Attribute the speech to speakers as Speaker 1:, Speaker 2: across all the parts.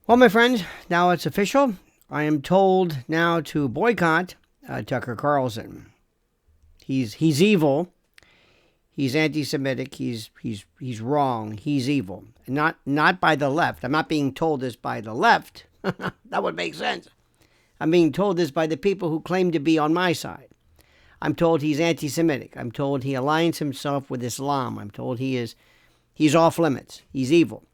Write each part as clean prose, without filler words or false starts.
Speaker 1: Well, my friends, now it's official. I am told now to boycott Tucker Carlson. He's evil. He's anti-Semitic. He's wrong. He's evil. Not by the left. I'm not being told this by the left. That would make sense. I'm being told this by the people who claim to be on my side. I'm told he's anti-Semitic. I'm told he aligns himself with Islam. I'm told he's off limits. He's evil.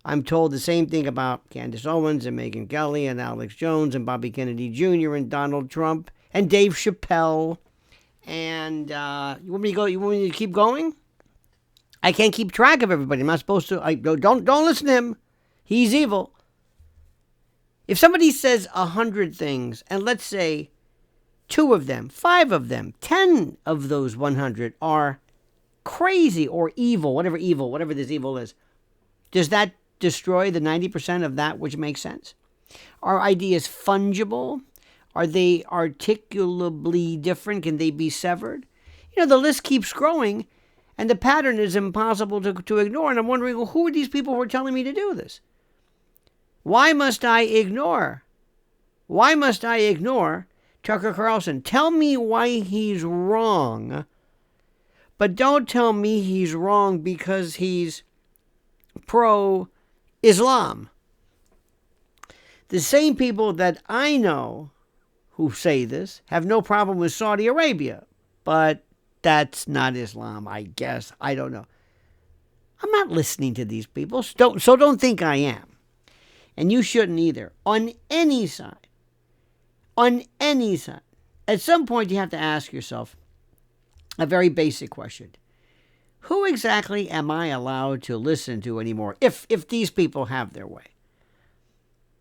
Speaker 1: I'm told the same thing about Candace Owens and Megyn Kelly and Alex Jones and Bobby Kennedy Jr. and Donald Trump and Dave Chappelle. And you want me to go? You want me to keep going? I can't keep track of everybody. I'm not supposed to. Don't listen to him. He's evil. If somebody says 100 things, and let's say 2 of them, 5 of them, 10 of those 100 are crazy or evil, whatever this evil is, does that destroy the 90% of that which makes sense? Are ideas fungible? Are they articulably different? Can they be severed? The list keeps growing, and the pattern is impossible to ignore. And I'm wondering, well, who are these people who are telling me to do this? Why must I ignore? Why must I ignore Tucker Carlson? Tell me why he's wrong, but don't tell me he's wrong because he's pro-Islam. The same people that I know who say this have no problem with Saudi Arabia, but that's not Islam, I guess. I don't know. I'm not listening to these people, so don't think I am. And you shouldn't either. On any side. On any side. At some point, you have to ask yourself a very basic question. Who exactly am I allowed to listen to anymore if these people have their way?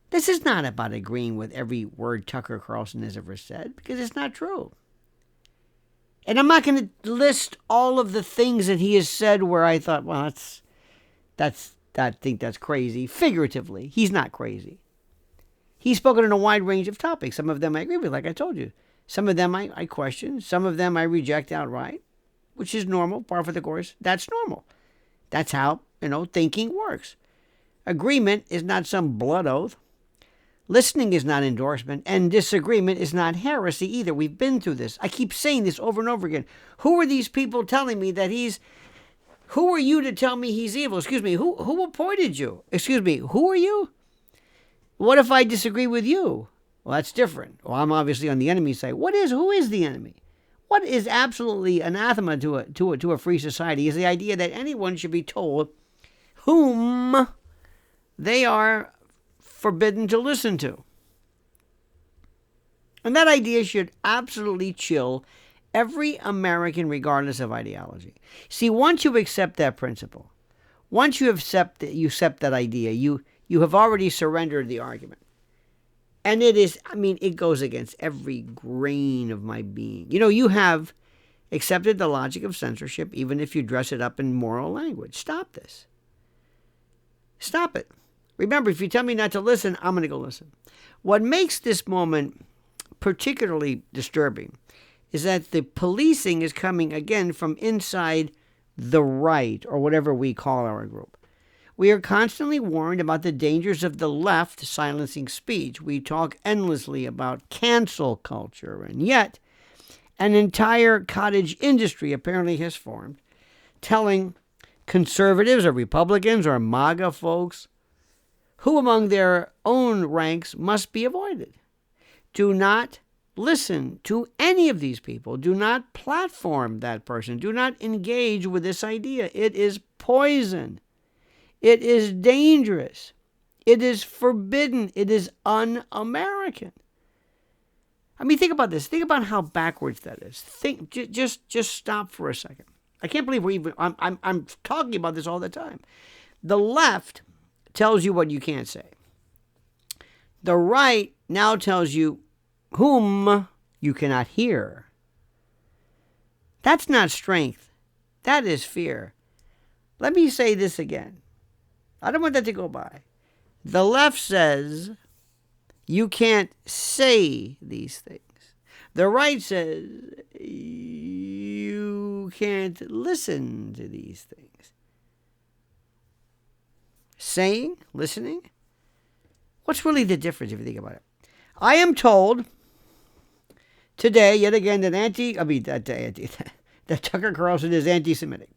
Speaker 1: This is not about agreeing with every word Tucker Carlson has ever said, because it's not true. And I'm not going to list all of the things that he has said where I thought, well, I think that's crazy. Figuratively, he's not crazy. He's spoken on a wide range of topics. Some of them I agree with, like I told you. Some of them I question. Some of them I reject outright, which is normal, par for the course. That's normal. That's how, thinking works. Agreement is not some blood oath. Listening is not endorsement, and disagreement is not heresy either. We've been through this. I keep saying this over and over again. Who are these people telling me that who are you to tell me he's evil? Excuse me, who appointed you? Excuse me, who are you? What if I disagree with you? Well, that's different. Well, I'm obviously on the enemy side. Who is the enemy? What is absolutely anathema to a free society is the idea that anyone should be told whom they are forbidden to listen to. And that idea should absolutely chill every American regardless of ideology. See, once you accept that principle, once you accept that idea, you have already surrendered the argument. And it goes against every grain of my being. You have accepted the logic of censorship, even if you dress it up in moral language. Stop this. Stop it. Remember, if you tell me not to listen, I'm going to go listen. What makes this moment particularly disturbing is that the policing is coming again from inside the right, or whatever we call our group. We are constantly warned about the dangers of the left silencing speech. We talk endlessly about cancel culture, and yet an entire cottage industry apparently has formed, telling conservatives or Republicans or MAGA folks who among their own ranks must be avoided. Do not listen to any of these people. Do not platform that person. Do not engage with this idea. It is poison. It is dangerous. It is forbidden. It is un-American. Think about this. Think about how backwards that is. Just stop for a second. I can't believe I'm talking about this all the time. The left tells you what you can't say. The right now tells you whom you cannot hear. That's not strength. That is fear. Let me say this again. I don't want that to go by. The left says you can't say these things. The right says you can't listen to these things. Saying, listening, What's really the difference if you think about it? I am told today, yet again, that Tucker Carlson is anti-Semitic.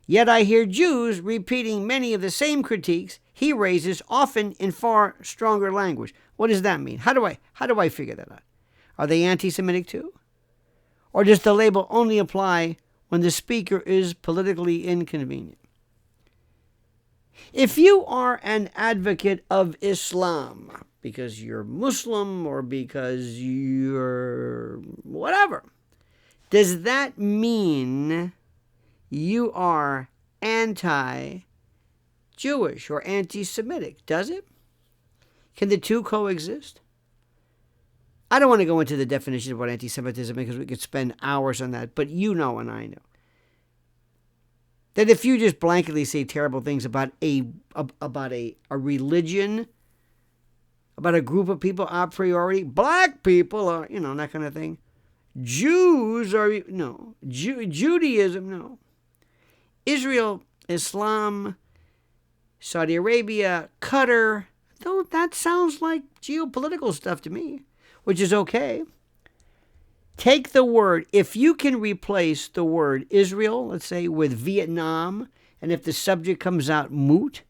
Speaker 1: Yet I hear Jews repeating many of the same critiques he raises, often in far stronger language. What does that mean? How do I figure that out? Are they anti-Semitic too? Or does the label only apply when the speaker is politically inconvenient? If you are an advocate of Islam because you're Muslim or because you're whatever, does that mean you are anti-Jewish or anti-Semitic? Does it? Can the two coexist? I don't want to go into the definition of what anti-Semitism is because we could spend hours on that, but you know and I know that if you just blanketly say terrible things about a religion, about a group of people a priori, black people are, that kind of thing. Jews are, no. Judaism, no. Israel, Islam, Saudi Arabia, Qatar, though that sounds like geopolitical stuff to me, which is okay. Take the word, if you can replace the word Israel, let's say, with Vietnam, and if the subject comes out moot,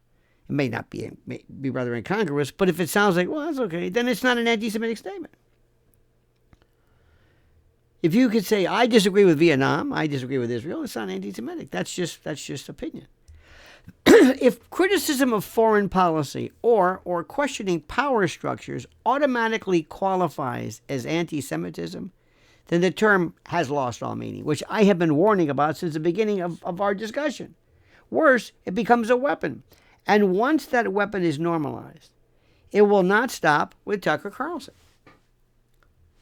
Speaker 1: it may be rather incongruous, but if it sounds like, well, that's okay, then it's not an anti-Semitic statement. If you could say, I disagree with Vietnam, I disagree with Israel, it's not anti-Semitic. That's just opinion. If criticism of foreign policy or questioning power structures automatically qualifies as anti-Semitism, then the term has lost all meaning, which I have been warning about since the beginning of our discussion. Worse, it becomes a weapon. And once that weapon is normalized, it will not stop with Tucker Carlson.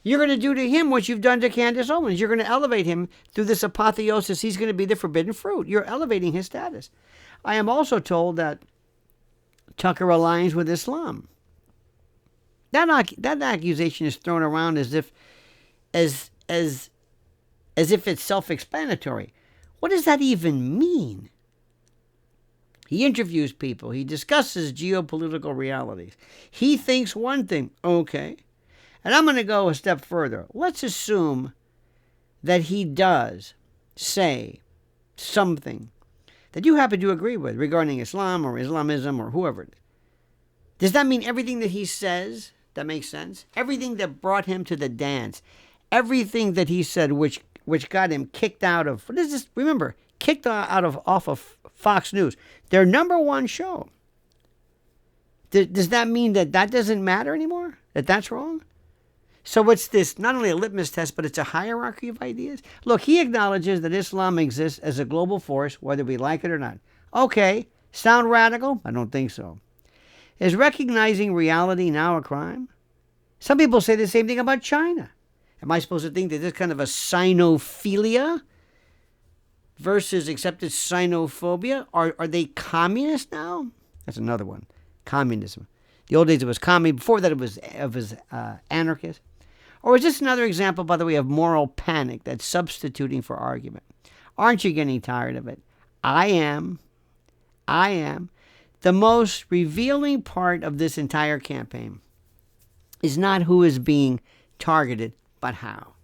Speaker 1: You're going to do to him what you've done to Candace Owens. You're going to elevate him through this apotheosis. He's going to be the forbidden fruit. You're elevating his status. I am also told that Tucker aligns with Islam. That accusation is thrown around as if it's self-explanatory. What does that even mean? He interviews people. He discusses geopolitical realities. He thinks one thing. Okay. And I'm going to go a step further. Let's assume that he does say something that you happen to agree with regarding Islam or Islamism or whoever it is. Does that mean everything that he says, that makes sense? Everything that brought him to the dance, everything that he said which got him kicked out of, what is this? Remember, kicked off of Fox News, their number one show. Does that mean that doesn't matter anymore? That's wrong? So it's this, not only a litmus test, but it's a hierarchy of ideas. Look, he acknowledges that Islam exists as a global force, whether we like it or not. Okay, sound radical? I don't think so. Is recognizing reality now a crime? Some people say the same thing about China. Am I supposed to think that this kind of a sinophilia versus accepted sinophobia? Are they communist now? That's another one. Communism. The old days it was commie. Before that it was anarchist. Or is this another example, by the way, of moral panic that's substituting for argument? Aren't you getting tired of it? I am. The most revealing part of this entire campaign is not who is being targeted, but how.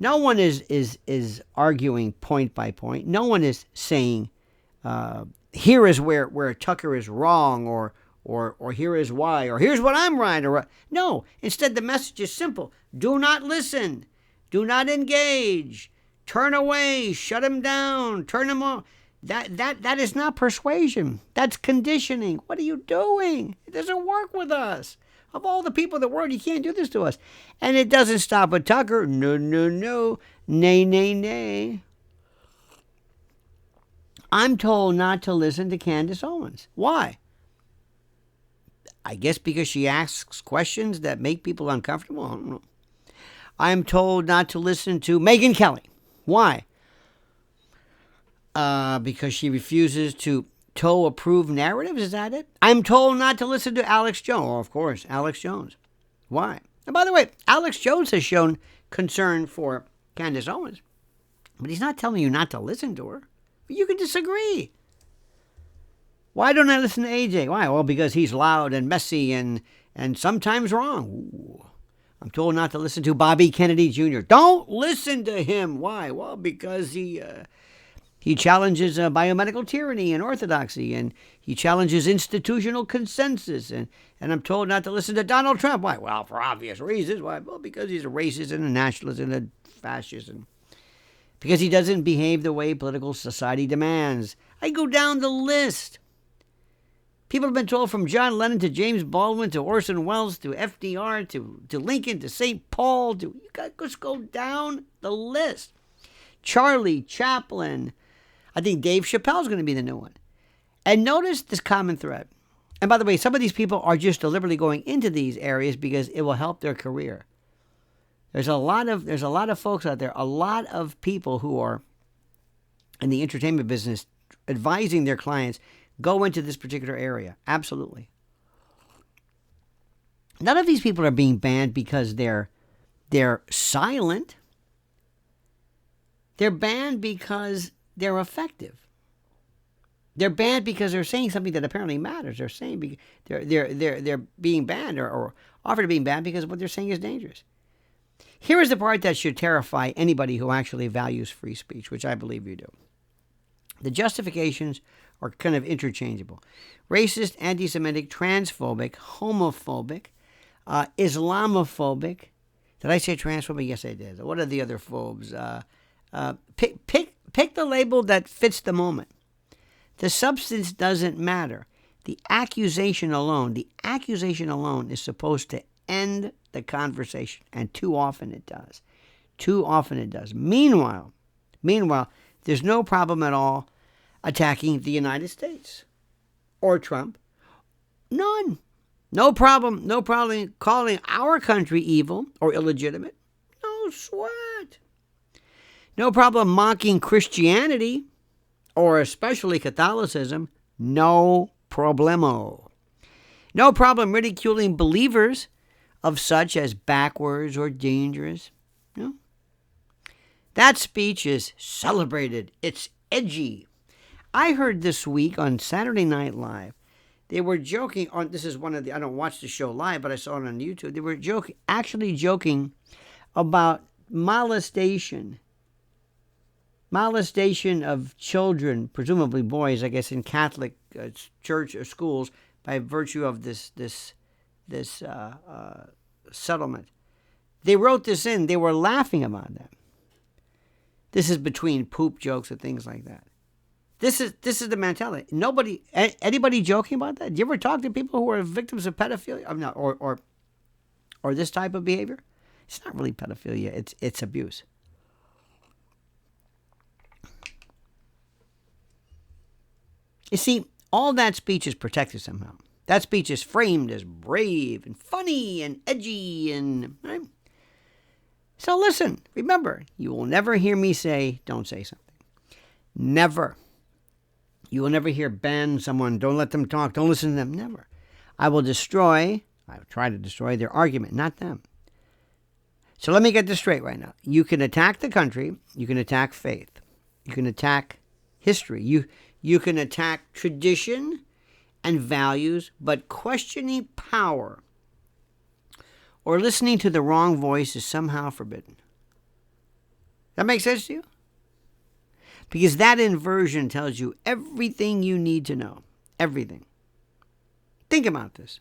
Speaker 1: No one is arguing point by point. No one is saying, here is where Tucker is wrong, or here is why, or here's what I'm right. No, instead the message is simple. Do not listen. Do not engage. Turn away. Shut him down. Turn him off. That is not persuasion. That's conditioning. What are you doing? It doesn't work with us. Of all the people in the world, you can't do this to us. And it doesn't stop with Tucker. No. Nay. I'm told not to listen to Candace Owens. Why? I guess because she asks questions that make people uncomfortable. I don't know. I'm told not to listen to Megyn Kelly. Why? Because she refuses to toe approved narratives. Is that it? I'm told not to listen to Alex Jones. Oh, of course, Alex Jones. Why? And by the way, Alex Jones has shown concern for Candace Owens, but he's not telling you not to listen to her. But you can disagree. Why don't I listen to AJ? Why? Well, because he's loud and messy and sometimes wrong. Ooh. I'm told not to listen to Bobby Kennedy Jr. Don't listen to him. Why? Well, because he challenges biomedical tyranny and orthodoxy, and he challenges institutional consensus. And I'm told not to listen to Donald Trump. Why? Well, for obvious reasons. Why? Well, because he's a racist and a nationalist and a fascist, and because he doesn't behave the way political society demands. I go down the list. People have been told, from John Lennon to James Baldwin to Orson Welles to FDR to Lincoln to St. Paul, you got to just go down the list. Charlie Chaplin. I think Dave Chappelle's going to be the new one. And notice this common thread. And by the way, some of these people are just deliberately going into these areas because it will help their career. There's a lot of folks out there, a lot of people who are in the entertainment business advising their clients, go into this particular area. Absolutely. None of these people are being banned because they're silent. They're banned because they're effective. They're banned because they're saying something that apparently matters. They're saying they're being banned or offered to be banned because what they're saying is dangerous. Here is the part that should terrify anybody who actually values free speech, which I believe you do. The justifications are kind of interchangeable. Racist, anti-Semitic, transphobic, homophobic, Islamophobic. Did I say transphobic? Yes, I did. What are the other phobes? Pick the label that fits the moment. The substance doesn't matter. The accusation alone is supposed to end the conversation, and too often it does. Meanwhile, there's no problem at all attacking the United States or Trump. None. No problem calling our country evil or illegitimate. No sweat. No problem mocking Christianity or especially Catholicism. No problemo. No problem ridiculing believers of such as backwards or dangerous. No. That speech is celebrated. It's edgy. I heard this week on Saturday Night Live, they were joking on, this is one of the, I don't watch the show live, but I saw it on YouTube. They were joking about molestation of children, presumably boys, I guess, in Catholic church or schools by virtue of this settlement. They wrote this in. They were laughing about that. This is between poop jokes and things like that. This is the mentality. Anybody joking about that? Do you ever talk to people who are victims of pedophilia? Or this type of behavior? It's not really pedophilia. It's abuse. You see, all that speech is protected somehow. That speech is framed as brave and funny and edgy and right? So listen, remember, you will never hear me say, don't say something. Never. You will never hear ban someone, don't let them talk, don't listen to them. Never. I will try to destroy their argument, not them. So let me get this straight right now. You can attack the country. You can attack faith. You can attack history. You can attack tradition and values, but questioning power or listening to the wrong voice is somehow forbidden. That makes sense to you? Because that inversion tells you everything you need to know. Everything. Think about this.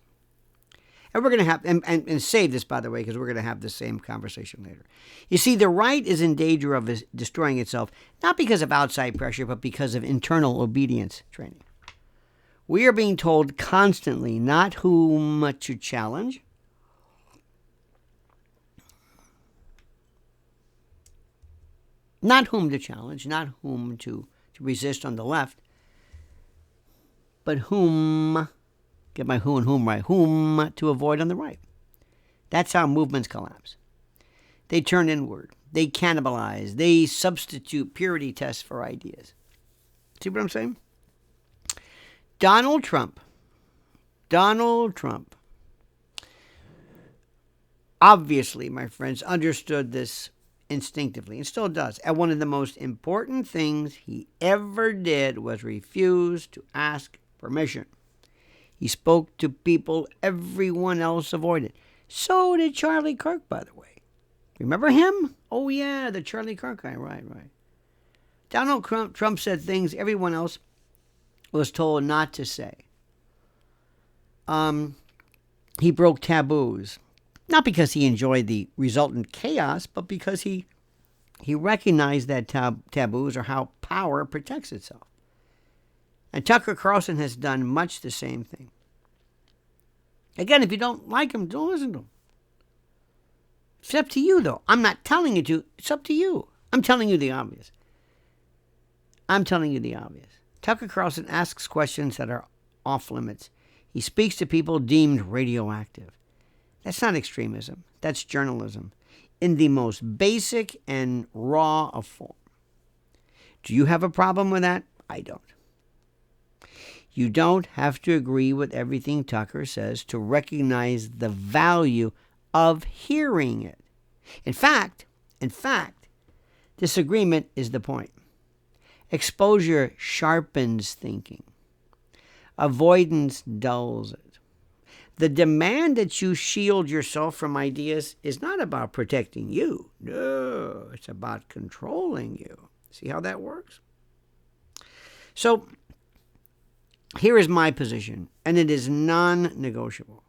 Speaker 1: And we're going to have, and save this, by the way, because we're going to have the same conversation later. You see, the right is in danger of destroying itself, not because of outside pressure, but because of internal obedience training. We are being told constantly not whom to challenge, not whom to resist on the left, but whom, get my who and whom right, whom to avoid on the right. That's how movements collapse. They turn inward. They cannibalize. They substitute purity tests for ideas. See what I'm saying? Donald Trump, obviously, my friends, understood this instinctively and still does. And one of the most important things he ever did was refuse to ask permission. He spoke to people everyone else avoided. So did Charlie Kirk, by the way. Remember him? Oh, yeah, the Charlie Kirk guy. Right. Donald Trump said things everyone else was told not to say. He broke taboos. Not because he enjoyed the resultant chaos, but because he recognized that taboos are how power protects itself. And Tucker Carlson has done much the same thing. Again, if you don't like him, don't listen to him. It's up to you, though. I'm not telling you to. It's up to you. I'm telling you the obvious. Tucker Carlson asks questions that are off limits. He speaks to people deemed radioactive. That's not extremism. That's journalism in the most basic and raw of form. Do you have a problem with that? I don't. You don't have to agree with everything Tucker says to recognize the value of hearing it. In fact, disagreement is the point. Exposure sharpens thinking. Avoidance dulls it. The demand that you shield yourself from ideas is not about protecting you. No, it's about controlling you. See how that works? So, here is my position, and it is non-negotiable.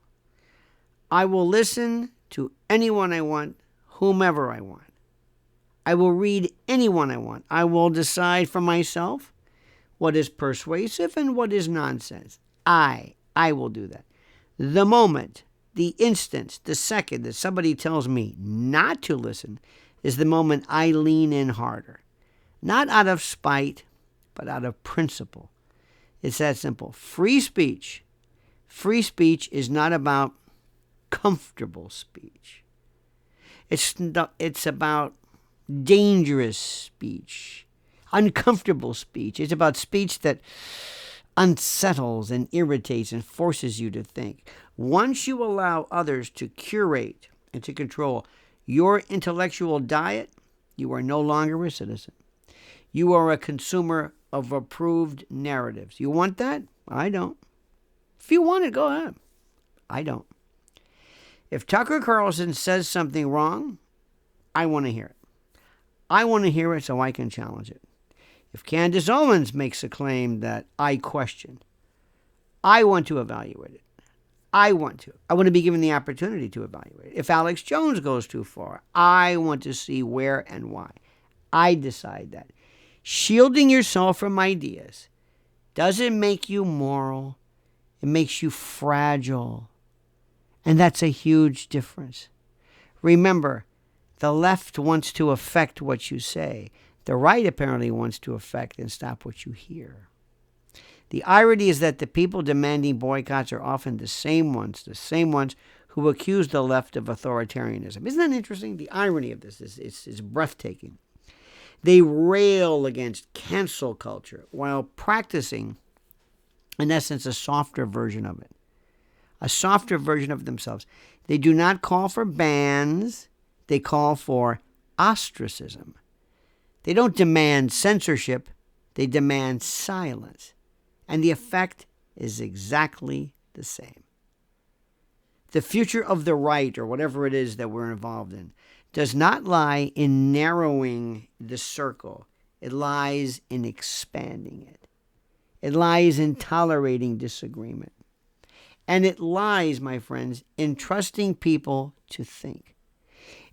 Speaker 1: I will listen to anyone I want, whomever I want. I will read anyone I want. I will decide for myself what is persuasive and what is nonsense. I will do that. The moment, the instant, the second that somebody tells me not to listen is the moment I lean in harder. Not out of spite, but out of principle. It's that simple. Free speech is not about comfortable speech. It's about dangerous speech, uncomfortable speech. It's about speech that unsettles and irritates and forces you to think. Once you allow others to curate and to control your intellectual diet, you are no longer a citizen. You are a consumer of approved narratives. You want that? I don't. If you want it, go ahead. I don't. If Tucker Carlson says something wrong, I want to hear it. I want to hear it so I can challenge it. If Candace Owens makes a claim that I question, I want to evaluate it. I want to be given the opportunity to evaluate it. If Alex Jones goes too far, I want to see where and why. I decide that. Shielding yourself from ideas doesn't make you moral. It makes you fragile. And that's a huge difference. Remember, the left wants to affect what you say. The right apparently wants to affect and stop what you hear. The irony is that the people demanding boycotts are often the same ones who accuse the left of authoritarianism. Isn't that interesting? The irony of this is breathtaking. They rail against cancel culture while practicing, in essence, a softer version of it. A softer version of themselves. They do not call for bans. They call for ostracism. They don't demand censorship. They demand silence. And the effect is exactly the same. The future of the right, or whatever it is that we're involved in, does not lie in narrowing the circle. It lies in expanding it. It lies in tolerating disagreement. And it lies, my friends, in trusting people to think.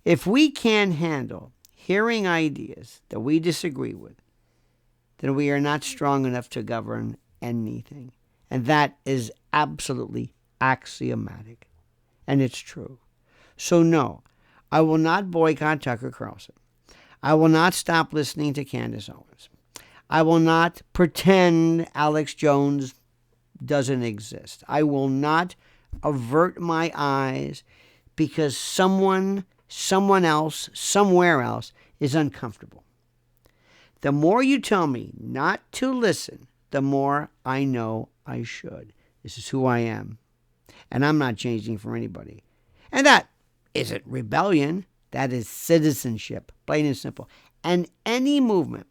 Speaker 1: If we can handle hearing ideas that we disagree with, then we are not strong enough to govern anything. And that is absolutely axiomatic. And it's true. So no, I will not boycott Tucker Carlson. I will not stop listening to Candace Owens. I will not pretend Alex Jones doesn't exist. I will not avert my eyes because someone else, somewhere else is uncomfortable. The more you tell me not to listen, the more I know I should. This is who I am. And I'm not changing for anybody. And that isn't rebellion. That is citizenship, plain and simple. And any movement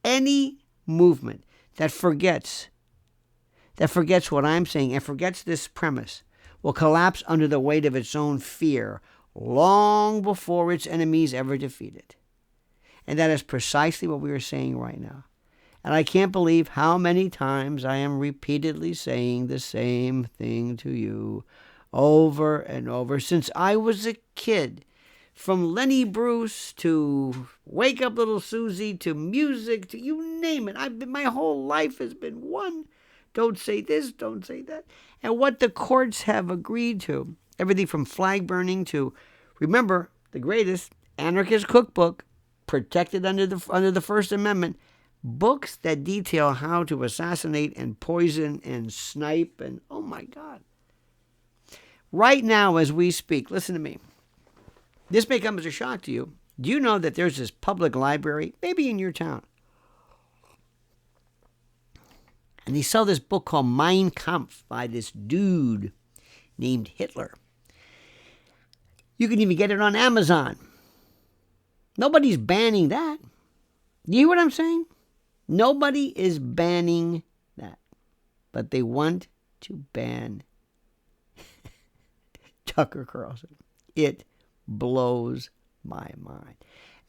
Speaker 1: that forgets that forgets what I'm saying and forgets this premise will collapse under the weight of its own fear long before its enemies ever defeat it. And that is precisely what we are saying right now. And I can't believe how many times I am repeatedly saying the same thing to you over and over since I was a kid. From Lenny Bruce to Wake Up Little Susie to music to you name it. My whole life has been one. Don't say this, don't say that. And what the courts have agreed to, everything from flag burning to, remember, the greatest anarchist cookbook, protected under the First Amendment, books that detail how to assassinate and poison and snipe and, oh my God. Right now as we speak, listen to me. This may come as a shock to you. Do you know that there's this public library, maybe in your town, and they sell this book called Mein Kampf by this dude named Hitler. You can even get it on Amazon. Nobody's banning that. You hear what I'm saying? Nobody is banning that. But they want to ban Tucker Carlson. It blows my mind.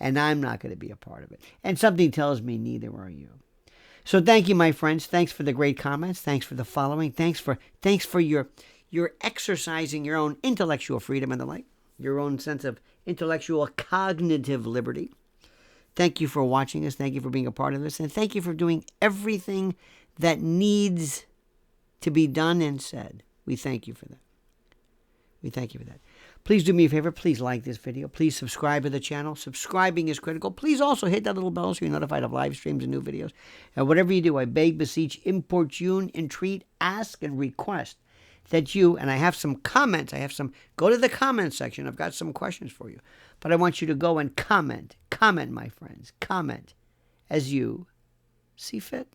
Speaker 1: And I'm not going to be a part of it. And something tells me neither are you. So thank you, my friends. Thanks for the great comments. Thanks for the following. Thanks for your exercising your own intellectual freedom and the like. Your own sense of intellectual cognitive liberty. Thank you for watching us. Thank you for being a part of this. And thank you for doing everything that needs to be done and said. We thank you for that. We thank you for that. Please do me a favor. Please like this video. Please subscribe to the channel. Subscribing is critical. Please also hit that little bell so you're notified of live streams and new videos. And whatever you do, I beg, beseech, importune, entreat, ask, and request that you, and I have some comments. Go to the comment section. I've got some questions for you. But I want you to go and comment. Comment, my friends. Comment as you see fit.